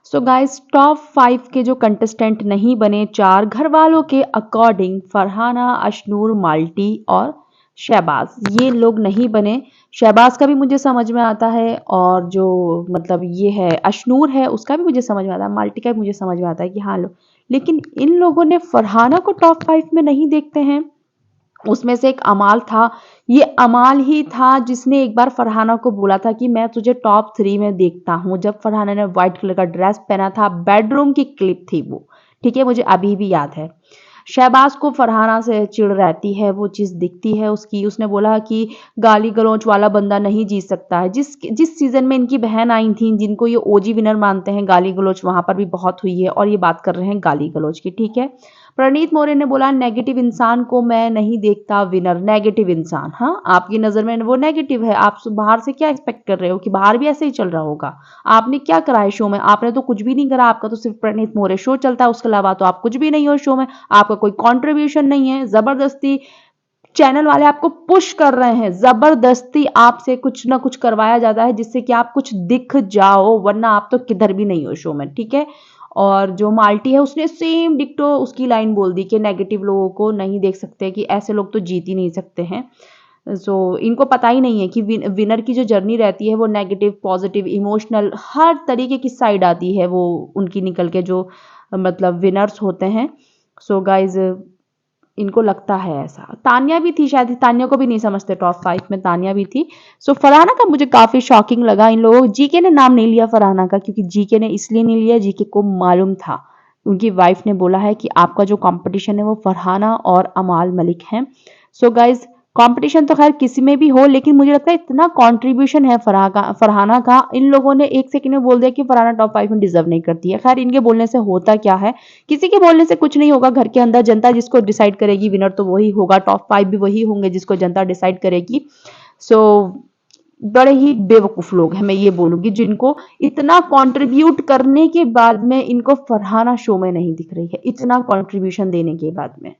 So guys top 5 के जो contestant नहीं बने, 4 घर वालों के अकॉर्डिंग फरहाना, अशनूर, माल्टी और शहबाज, ये लोग नहीं बने। शहबाज का भी मुझे समझ में आता है और जो मतलब ये है अशनूर है उसका भी मुझे समझ में आता है, माल्टी का भी मुझे समझ में आता है कि हाँ लो, लेकिन इन लोगों ने फरहाना को टॉप 5 में नहीं देखते हैं। उसमें से एक अमाल था, ये अमाल ही था जिसने एक बार फरहाना को बोला था कि मैं तुझे टॉप 3 में देखता हूँ, जब फरहाना ने व्हाइट कलर का ड्रेस पहना था, बेडरूम की क्लिप थी वो, ठीक है, मुझे अभी भी याद है। शहबाज को फरहाना से चिढ़ रहती है, वो चीज़ दिखती है उसकी, उसने बोला कि गाली गलौच वाला बंदा नहीं जीत सकता है। जिस जिस सीजन में इनकी बहन आई थी, जिनको ये ओजी विनर मानते हैं, गाली गलौच वहां पर भी बहुत हुई है और ये बात कर रहे हैं गाली गलौच की, ठीक है। प्रणीत मौर्य ने बोला नेगेटिव इंसान को मैं नहीं देखता विनर, नेगेटिव इंसान, हाँ आपकी नज़र में वो नेगेटिव है, आप बाहर से क्या एक्सपेक्ट कर रहे हो कि बाहर भी ऐसे ही चल रहा होगा। आपने क्या करा है शो में, आपने तो कुछ भी नहीं करा, आपका तो सिर्फ प्रणीत मौर्य शो चलता है, उसके अलावा तो आप कुछ भी नहीं हो शो में, आपका कोई कंट्रीब्यूशन नहीं है। जबरदस्ती चैनल वाले आपको पुश कर रहे हैं, जबरदस्ती आपसे कुछ ना कुछ करवाया जाता है जिससे कि आप कुछ दिख जाओ, वरना आप तो किधर भी नहीं हो शो में, ठीक है। और जो माल्टी है उसने सेम डिक्टो उसकी लाइन बोल दी कि नेगेटिव लोगों को नहीं देख सकते, कि ऐसे लोग तो जीत ही नहीं सकते हैं। इनको पता ही नहीं है कि विनर की जो जर्नी रहती है वो नेगेटिव, पॉजिटिव, इमोशनल, हर तरीके की साइड आती है वो उनकी निकल के, जो मतलब विनर्स होते हैं। गाइज इनको लगता है ऐसा। तान्या भी थी शायद, तान्या को भी नहीं समझते टॉप 5 में, तान्या भी थी। फरहाना का मुझे काफी शॉकिंग लगा, इन लोगों, जीके ने नाम नहीं लिया फरहाना का, क्योंकि जीके ने इसलिए नहीं लिया, जीके को मालूम था, उनकी वाइफ ने बोला है कि आपका जो कंपटीशन है वो फरहाना और अमाल मलिक है। गाइज कंपटीशन तो खैर किसी में भी हो, लेकिन मुझे लगता है इतना कंट्रीब्यूशन है फरहाना का, इन लोगों ने एक सेकंड में बोल दिया कि फरहाना टॉप 5 में डिजर्व नहीं करती है। खैर इनके बोलने से होता क्या है, किसी के बोलने से कुछ नहीं होगा, घर के अंदर जनता जिसको डिसाइड करेगी विनर तो वही होगा, टॉप 5 भी वही होंगे जिसको जनता डिसाइड करेगी। सो बड़े ही बेवकूफ लोग हैं, मैं ये बोलूंगी, जिनको इतना कंट्रीब्यूट करने के बाद में इनको फरहाना शो में नहीं दिख रही है, इतना कंट्रीब्यूशन देने के बाद में।